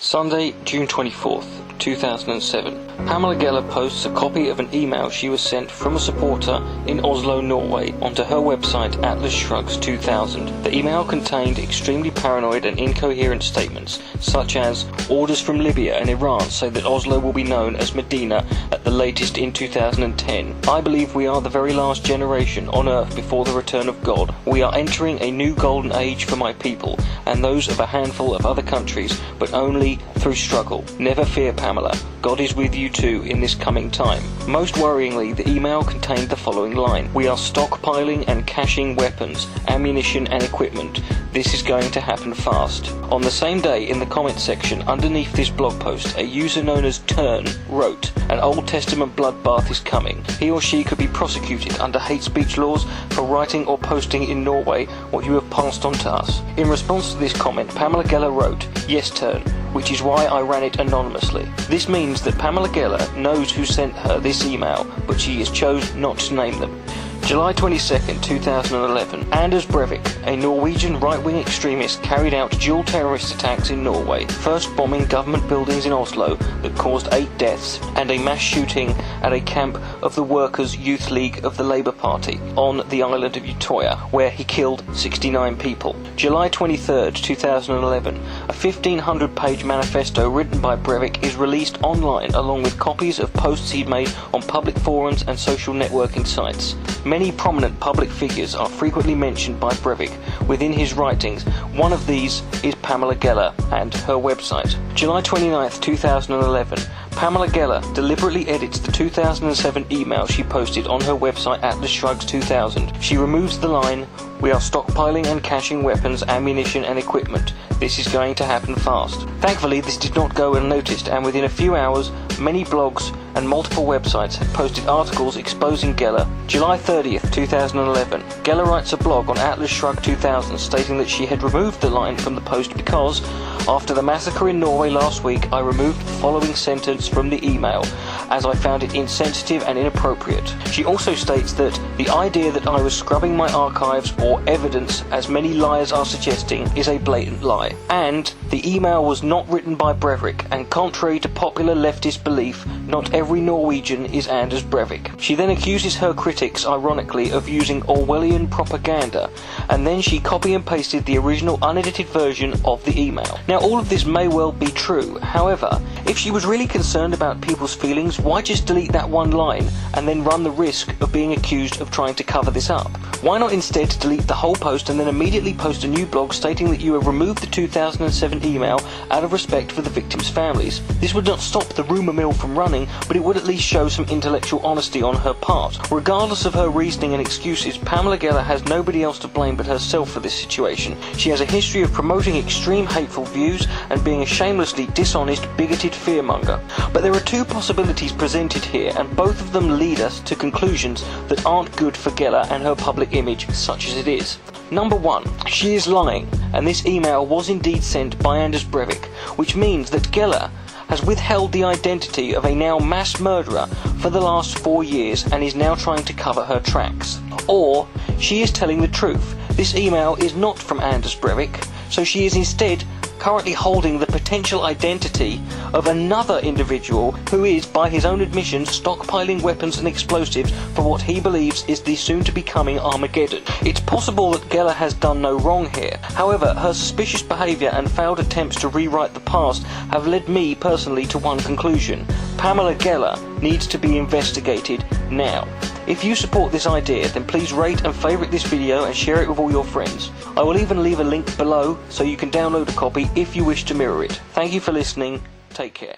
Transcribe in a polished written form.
Sunday, June 24th, 2007. Pamela Geller posts a copy of an email she was sent from a supporter in Oslo, Norway, onto her website Shrugs 2000. The email contained extremely paranoid and incoherent statements, such as, orders from Libya and Iran say that Oslo will be known as Medina at the latest in 2010. I believe we are the very last generation on earth before the return of God. We are entering a new golden age for my people, and those of a handful of other countries, but only through struggle. Never fear, Pamela. God is with you too in this coming time. Most worryingly, the email contained the following line: we are stockpiling and caching weapons, ammunition and equipment. This is going to happen fast. On the same day, in the comments section underneath this blog post, a user known as Turn wrote, an Old Testament bloodbath is coming. He or she could be prosecuted under hate speech laws for writing or posting in Norway what you have passed on to us. In response to this comment, Pamela Geller wrote, yes Turn, which is why I ran it anonymously. This means that Pamela Geller knows who sent her this email, but she has chosen not to name them. July 22nd, 2011, Anders Breivik, a Norwegian right-wing extremist, carried out dual terrorist attacks in Norway, first bombing government buildings in Oslo that caused 8 deaths, and a mass shooting at a camp of the Workers' Youth League of the Labour Party on the island of Utoya, where he killed 69 people. July 23rd, 2011, a 1,500-page manifesto written by Breivik is released online along with copies of posts he'd made on public forums and social networking sites. Many prominent public figures are frequently mentioned by Breivik within his writings. One of these is Pamela Geller and her website. July 29th, 2011, Pamela Geller deliberately edits the 2007 email she posted on her website Shrugs 2000. She removes the line, we are stockpiling and caching weapons, ammunition and equipment. This is going to happen fast. Thankfully, this did not go unnoticed, and within a few hours, many blogs and multiple websites had posted articles exposing Geller. July 30th, 2011, Geller writes a blog on Shrug 2000 stating that she had removed the line from the post because, after the massacre in Norway last week, I removed the following sentence from the email, as I found it insensitive and inappropriate. She also states that the idea that I was scrubbing my archives or evidence, as many liars are suggesting, is a blatant lie. And the email was not written by Breivik, and contrary to popular leftist belief, not every Norwegian is Anders Breivik. She then accuses her critics, ironically, of using Orwellian propaganda, and then she copy and pasted the original unedited version of the email. Now, all of this may well be true. However, if she was really concerned about people's feelings, why just delete that one line and then run the risk of being accused of trying to cover this up? Why not instead delete the whole post and then immediately post a new blog stating that you have removed the 2007 email out of respect for the victims' families? This would not stop the rumour mill from running, but it would at least show some intellectual honesty on her part. Regardless of her reasoning and excuses, Pamela Geller has nobody else to blame but herself for this situation. She has a history of promoting extreme hateful views and being a shamelessly dishonest, bigoted fearmonger. But there are two possibilities presented here, and both of them lead us to conclusions that aren't good for Geller and her public image, such as it is. Number 1, she is lying, and this email was indeed sent by Anders Breivik, which means that Geller has withheld the identity of a now mass murderer for the last 4 years and is now trying to cover her tracks. Or she is telling the truth. This email is not from Anders Breivik, so she is instead currently holding the potential identity of another individual who is, by his own admission, stockpiling weapons and explosives for what he believes is the soon-to-be-coming Armageddon. It's possible that Geller has done no wrong here. However, her suspicious behaviour and failed attempts to rewrite the past have led me personally to one conclusion: Pamela Geller needs to be investigated now. If you support this idea, then please rate and favourite this video and share it with all your friends. I will even leave a link below so you can download a copy if you wish to mirror it. Thank you for listening. Take care.